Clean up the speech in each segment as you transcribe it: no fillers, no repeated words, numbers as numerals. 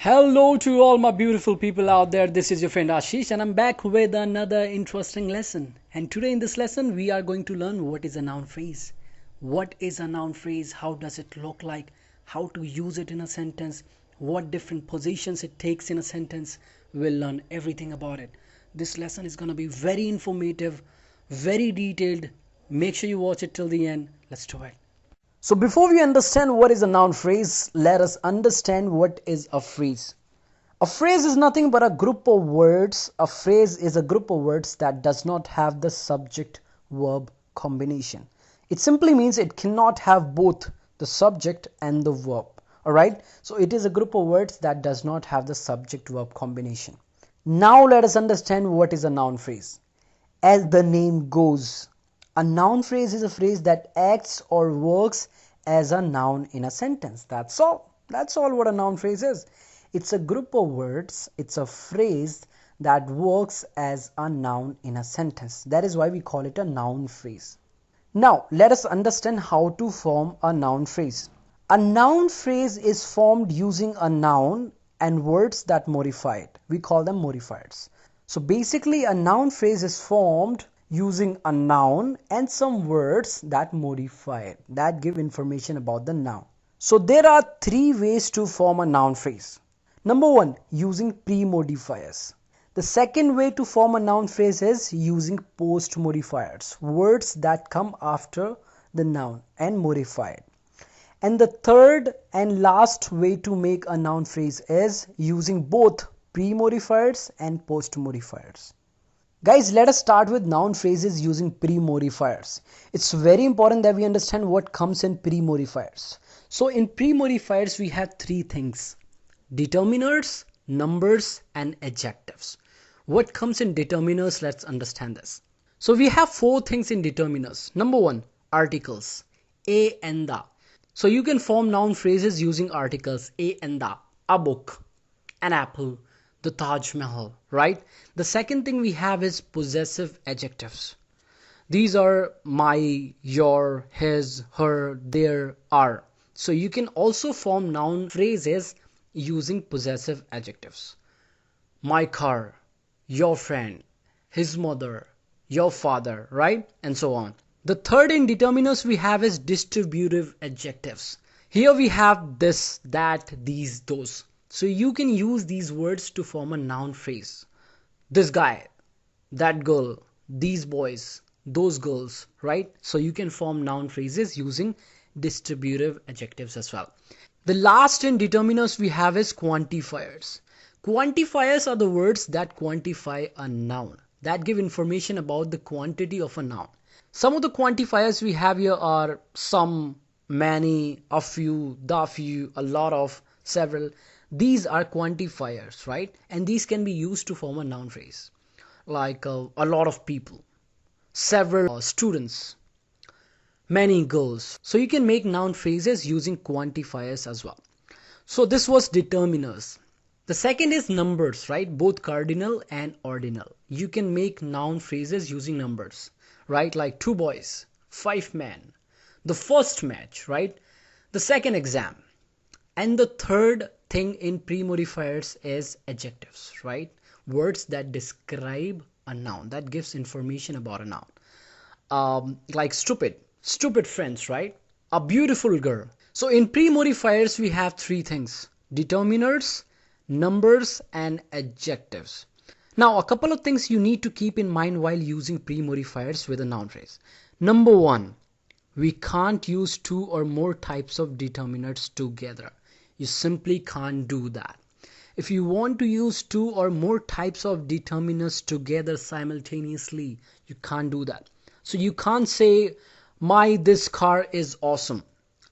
Hello to all my beautiful people out there. This is your friend Ashish and I'm back with another interesting lesson. And today in this lesson we are going to learn what is a noun phrase. What is a noun phrase? How does it look like? How to use it in a sentence? What different positions it takes in a sentence? We'll learn everything about it. This lesson is going to be very informative, very detailed. Make sure you watch it till the end. Let's do it. So before we understand what is a noun phrase, let us understand what is a phrase. A phrase is nothing but a group of words. A phrase is a group of words that does not have the subject-verb combination. It simply means it cannot have both the subject and the verb. Alright, so it is a group of words that does not have the subject-verb combination. Now let us understand what is a noun phrase. As the name goes, a noun phrase is a phrase that acts or works as a noun in a sentence. That's all. That's all what a noun phrase is. It's a group of words. It's a phrase that works as a noun in a sentence. That is why we call it a noun phrase. Now, let us understand how to form a noun phrase. A noun phrase is formed using a noun and words that modify it. We call them modifiers. So basically, a noun phrase is formed using a noun and some words that modify it, that give information about the noun. So there are three ways to form a noun phrase. Number one, using pre-modifiers. The second way to form a noun phrase is using post-modifiers, words that come after the noun and modify it. And the third and last way to make a noun phrase is using both pre-modifiers and post-modifiers. Guys, let us start with noun phrases using pre-modifiers. It's very important that we understand what comes in pre-modifiers. So in pre-modifiers, we have three things: determiners, numbers, and adjectives. What comes in determiners? Let's understand this. So we have four things in determiners. Number one, articles, a and the. So you can form noun phrases using articles, a and the, a book, an apple, the Taj Mahal, right? The second thing we have is possessive adjectives. These are my, your, his, her, their, are. So you can also form noun phrases using possessive adjectives. My car, your friend, his mother, your father, right? And so on. The third in determiners we have is distributive adjectives. Here we have this, that, these, those. So you can use these words to form a noun phrase. This guy, that girl, these boys, those girls, right? So you can form noun phrases using distributive adjectives as well. The last in determiners we have is quantifiers. Quantifiers are the words that quantify a noun, that give information about the quantity of a noun. Some of the quantifiers we have here are some, many, a few, the few, a lot of, several. These are quantifiers, right? And these can be used to form a noun phrase, like a lot of people, several students, many girls. So you can make noun phrases using quantifiers as well. So this was determiners. The second is numbers, right? Both cardinal and ordinal. You can make noun phrases using numbers, right? Like 2 boys, 5 men, the first match, right? The second exam. And the third thing in pre-modifiers is adjectives, right? Words that describe a noun, that gives information about a noun. Like stupid friends, right? A beautiful girl. So in pre-modifiers, we have three things: determiners, numbers, and adjectives. Now, a couple of things you need to keep in mind while using pre-modifiers with a noun phrase. Number one, we can't use 2 or more types of determiners together. You simply can't do that. If you want to use 2 or more types of determiners together simultaneously, you can't do that. So you can't say, this car is awesome.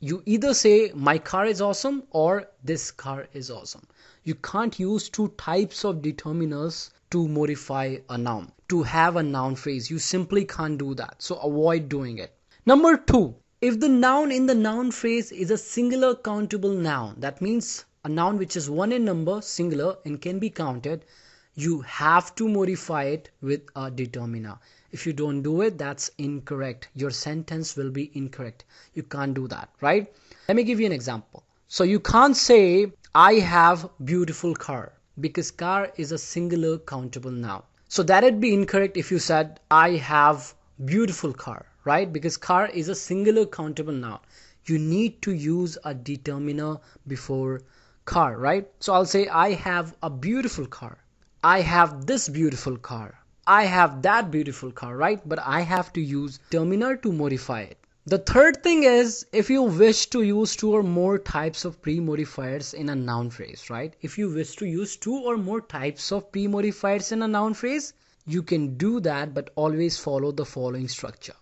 You either say, my car is awesome, or this car is awesome. You can't use 2 types of determiners to modify a noun, to have a noun phrase. You simply can't do that. So avoid doing it. Number 2. If the noun in the noun phrase is a singular countable noun, that means a noun which is 1 in number, singular, and can be counted, you have to modify it with a determiner. If you don't do it, that's incorrect. Your sentence will be incorrect. You can't do that, right? Let me give you an example. So you can't say, I have beautiful car, because car is a singular countable noun. So that'd be incorrect if you said I have beautiful car, right? Because car is a singular countable noun. You need to use a determiner before car, right? So I'll say I have a beautiful car. I have this beautiful car. I have that beautiful car, right? But I have to use determiner to modify it. The third thing is, if you wish to use two or more types of pre-modifiers in a noun phrase, right? If you wish to use two or more types of pre-modifiers in a noun phrase, you can do that, but always follow the following structure.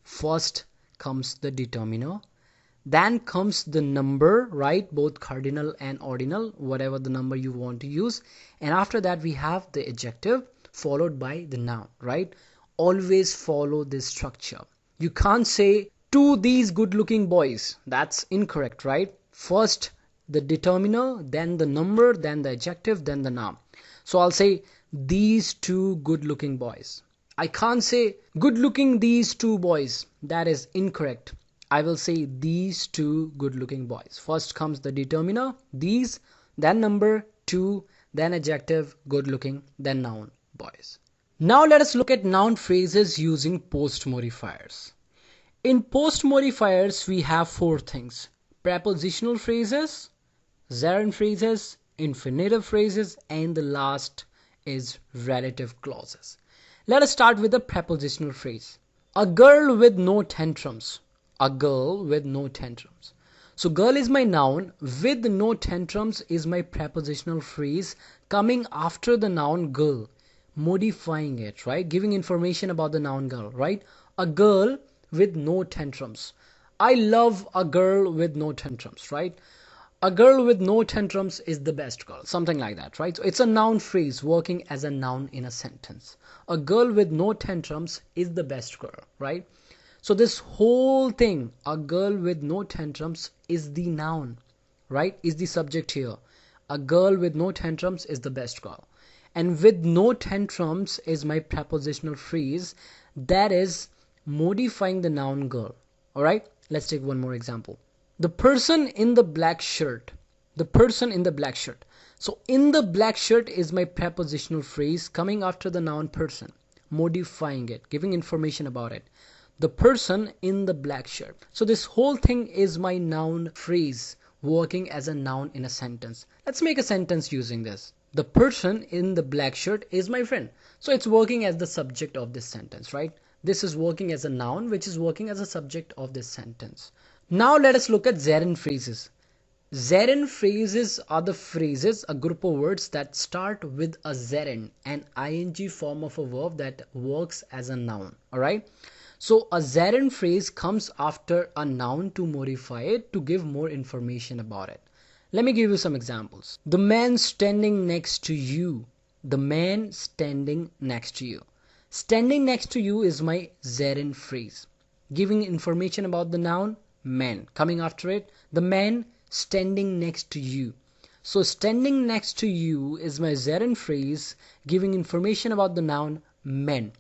First comes the determiner, then comes the number, right? Both cardinal and ordinal, whatever the number you want to use. And after that, we have the adjective followed by the noun, right? Always follow this structure. You can't say to these good-looking boys. That's incorrect, right? First the determiner, then the number, then the adjective, then the noun. So I'll say these two good-looking boys. I can't say good-looking these two boys. That is incorrect. I will say these two good-looking boys. First comes the determiner, these, then number, two, then adjective, good-looking, then noun, boys. Now let us look at noun phrases using post-modifiers. In post-modifiers, we have four things: prepositional phrases, gerund phrases, infinitive phrases, and the last is relative clauses. Let us start with the prepositional phrase. A girl with no tantrums. A girl with no tantrums. So girl is my noun, with no tantrums is my prepositional phrase coming after the noun girl, modifying it, right? Giving information about the noun girl, right? A girl with no tantrums. I love a girl with no tantrums, right? A girl with no tantrums is the best girl, something like that, right? So it's a noun phrase working as a noun in a sentence. A girl with no tantrums is the best girl, right? So this whole thing, a girl with no tantrums, is the noun, right? Is the subject here. A girl with no tantrums is the best girl. And with no tantrums is my prepositional phrase that is modifying the noun girl. Alright, let's take one more example. The person in the black shirt. The person in the black shirt. So in the black shirt is my prepositional phrase coming after the noun person, modifying it, giving information about it. The person in the black shirt. So this whole thing is my noun phrase working as a noun in a sentence. Let's make a sentence using this. The person in the black shirt is my friend. So it's working as the subject of this sentence, right? This is working as a noun which is working as a subject of this sentence. Now let us look at gerund phrases. Gerund phrases are the phrases, a group of words that start with a gerund, an ing form of a verb that works as a noun. Alright? So a gerund phrase comes after a noun to modify it, to give more information about it. Let me give you some examples. The man standing next to you. The man standing next to you. Standing next to you is my gerund phrase, giving information about the noun man. Coming after it, the man standing next to you. So standing next to you is my gerund phrase, giving information about the noun men.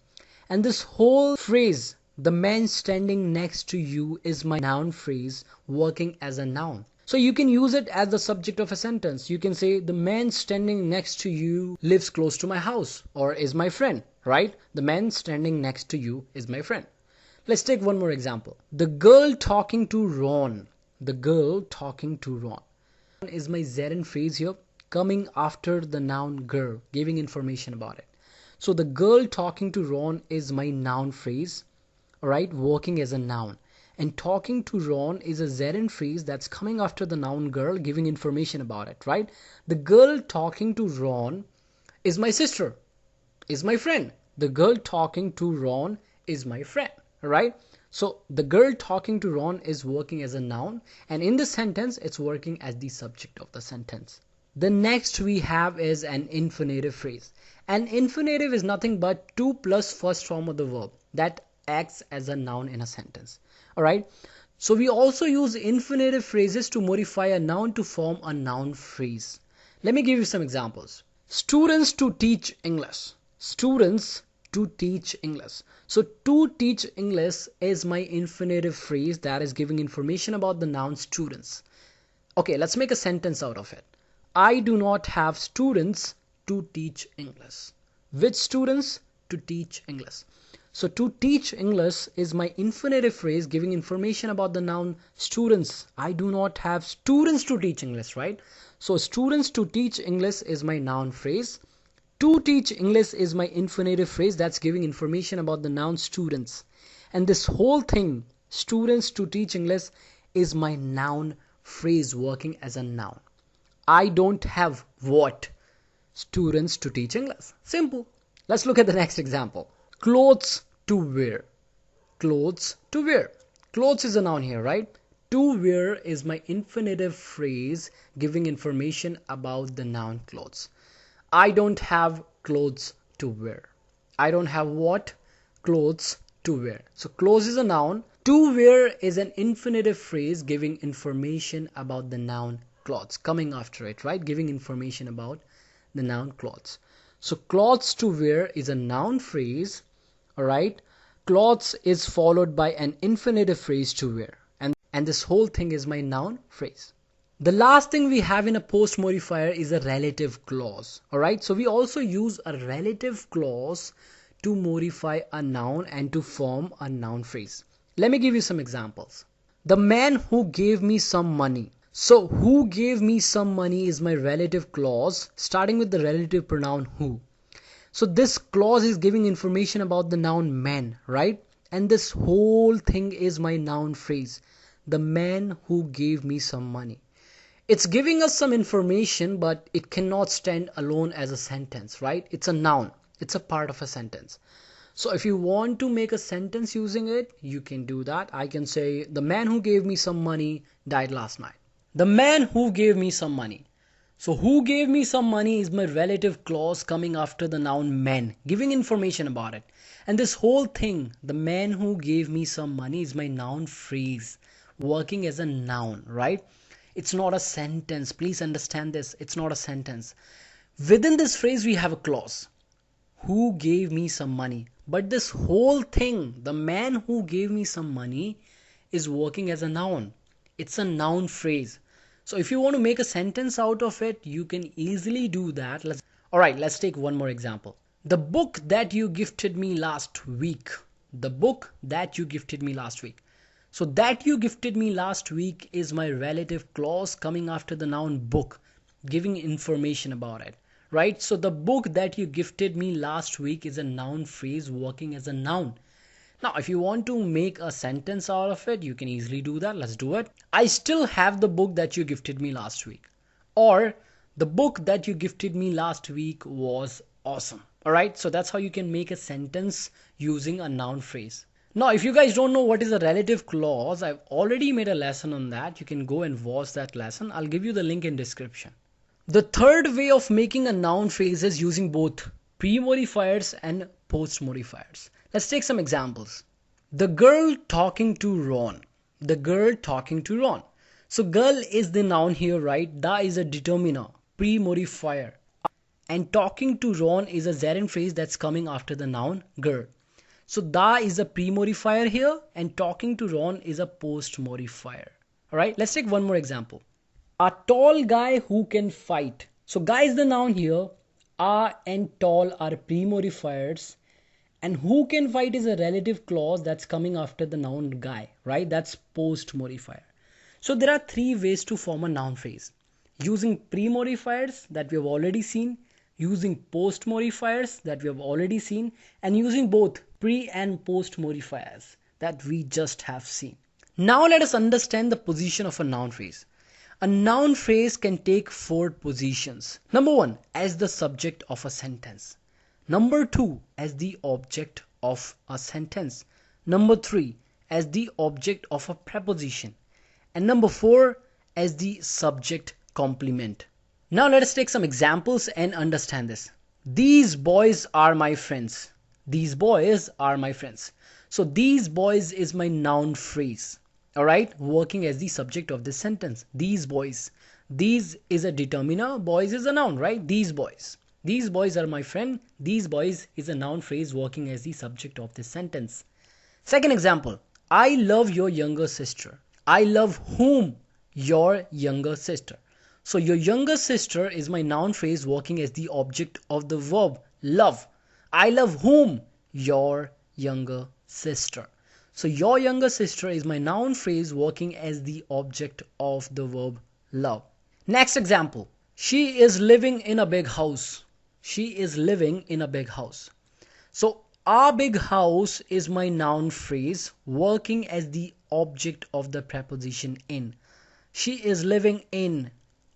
And this whole phrase, the man standing next to you, is my noun phrase working as a noun. So you can use it as the subject of a sentence. You can say the man standing next to you lives close to my house or is my friend, right? The man standing next to you is my friend. Let's take one more example. The girl talking to Ron. The girl talking to Ron is my gerund phrase here coming after the noun girl, giving information about it. So the girl talking to Ron is my noun phrase, right, working as a noun. And talking to Ron is a gerund phrase that's coming after the noun girl, giving information about it, right? The girl talking to Ron is my sister, is my friend. The girl talking to Ron is my friend, right? So the girl talking to Ron is working as a noun, and in the sentence it's working as the subject of the sentence. The next we have is an infinitive phrase. An infinitive is nothing but to plus first form of the verb that acts as a noun in a sentence. Alright, so we also use infinitive phrases to modify a noun to form a noun phrase. Let me give you some examples. Students to teach English. Students to teach English. So to teach English is my infinitive phrase that is giving information about the noun students. Okay, let's make a sentence out of it. I do not have students to teach English. Which students? To teach English. So to teach English is my infinitive phrase giving information about the noun students. I do not have students to teach English, right? So students to teach English is my noun phrase. To teach English is my infinitive phrase that's giving information about the noun students. And this whole thing, students to teach English, is my noun phrase working as a noun. I don't have what? Students to teach English. Simple. Let's look at the next example. Clothes to wear. Clothes to wear. Clothes is a noun here, right? To wear is my infinitive phrase giving information about the noun clothes. I don't have clothes to wear. I don't have what? Clothes to wear. So clothes is a noun. To wear is an infinitive phrase giving information about the noun clothes. Coming after it, right? Giving information about the noun clothes. So clothes to wear is a noun phrase. Alright, clothes is followed by an infinitive phrase to wear, and this whole thing is my noun phrase. The last thing we have in a post modifier is a relative clause. Alright, so we also use a relative clause to modify a noun and to form a noun phrase. Let me give you some examples. The man who gave me some money. So who gave me some money is my relative clause starting with the relative pronoun who. So this clause is giving information about the noun man, right? And this whole thing is my noun phrase. The man who gave me some money. It's giving us some information, but it cannot stand alone as a sentence, right? It's a noun. It's a part of a sentence. So if you want to make a sentence using it, you can do that. I can say, the man who gave me some money died last night. The man who gave me some money. So who gave me some money is my relative clause coming after the noun man, giving information about it. And this whole thing, the man who gave me some money, is my noun phrase working as a noun, right? It's not a sentence. Please understand this. It's not a sentence. Within this phrase, we have a clause. Who gave me some money? But this whole thing, the man who gave me some money, is working as a noun. It's a noun phrase. So if you want to make a sentence out of it, you can easily do that. Alright, let's take one more example. The book that you gifted me last week. The book that you gifted me last week. So that you gifted me last week is my relative clause coming after the noun book, giving information about it. Right? So the book that you gifted me last week is a noun phrase working as a noun. Now, if you want to make a sentence out of it, you can easily do that. Let's do it. I still have the book that you gifted me last week. Or, the book that you gifted me last week was awesome. Alright, so that's how you can make a sentence using a noun phrase. Now, if you guys don't know what is a relative clause, I've already made a lesson on that. You can go and watch that lesson. I'll give you the link in description. The third way of making a noun phrase is using both pre-modifiers and post-modifiers. Let's take some examples. The girl talking to Ron. The girl talking to Ron. So girl is the noun here, right? Da is a determiner, pre-modifier. And talking to Ron is a gerund phrase that's coming after the noun girl. So da is a pre-modifier here and talking to Ron is a post-modifier. Alright, let's take one more example. A tall guy who can fight. So guy is the noun here. A and tall are pre-modifiers. And who can fight is a relative clause that's coming after the noun guy, right? That's post-modifier. So there are three ways to form a noun phrase. Using pre-modifiers that we have already seen, using post-modifiers that we have already seen, and using both pre and post-modifiers that we just have seen. Now let us understand the position of a noun phrase. A noun phrase can take four positions. Number one, as the subject of a sentence. Number two, as the object of a sentence. Number three, as the object of a preposition. And number four, as the subject complement. Now let us take some examples and understand this. These boys are my friends. These boys are my friends. So these boys is my noun phrase. Alright, working as the subject of this sentence. These boys. These is a determiner. Boys is a noun, right? These boys. These boys are my friend. These boys is a noun phrase working as the subject of this sentence. Second example. I love your younger sister. I love whom? Your younger sister. So your younger sister is my noun phrase working as the object of the verb love. I love whom? Your younger sister. So your younger sister is my noun phrase working as the object of the verb love. Next example. She is living in a big house. She is living in a big house. So a big house is my noun phrase working as the object of the preposition in. She is living in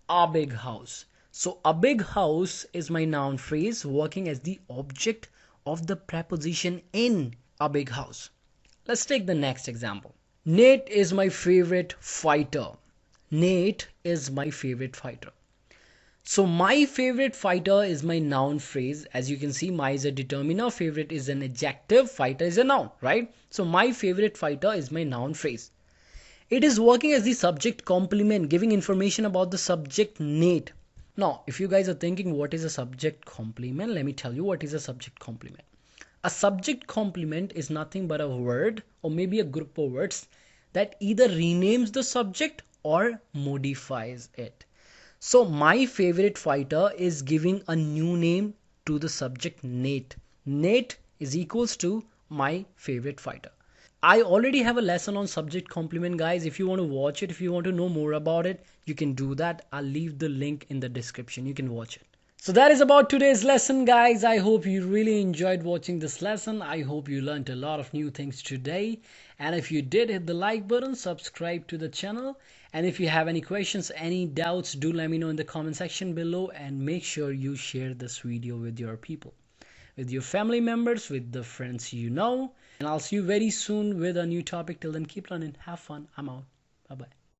a big house. So a big house is my noun phrase working as the object of the preposition in a big house. Let's take the next example. Nate is my favorite fighter. Nate is my favorite fighter. So my favorite fighter is my noun phrase. As you can see, my is a determiner, favorite is an adjective, fighter is a noun, right? So my favorite fighter is my noun phrase. It is working as the subject complement, giving information about the subject Nate. Now, if you guys are thinking what is a subject complement, let me tell you what is a subject complement. A subject complement is nothing but a word or maybe a group of words that either renames the subject or modifies it. So my favorite fighter is giving a new name to the subject Nate. Nate is equals to my favorite fighter. I already have a lesson on subject complement, guys. If you want to watch it, if you want to know more about it, you can do that. I'll leave the link in the description. You can watch it. So that is about today's lesson, guys. I hope you really enjoyed watching this lesson. I hope you learned a lot of new things today. And if you did, hit the like button, subscribe to the channel. And if you have any questions, any doubts, do let me know in the comment section below. And make sure you share this video with your people, with your family members, with the friends you know. And I'll see you very soon with a new topic. Till then, keep learning, have fun. I'm out. Bye-bye.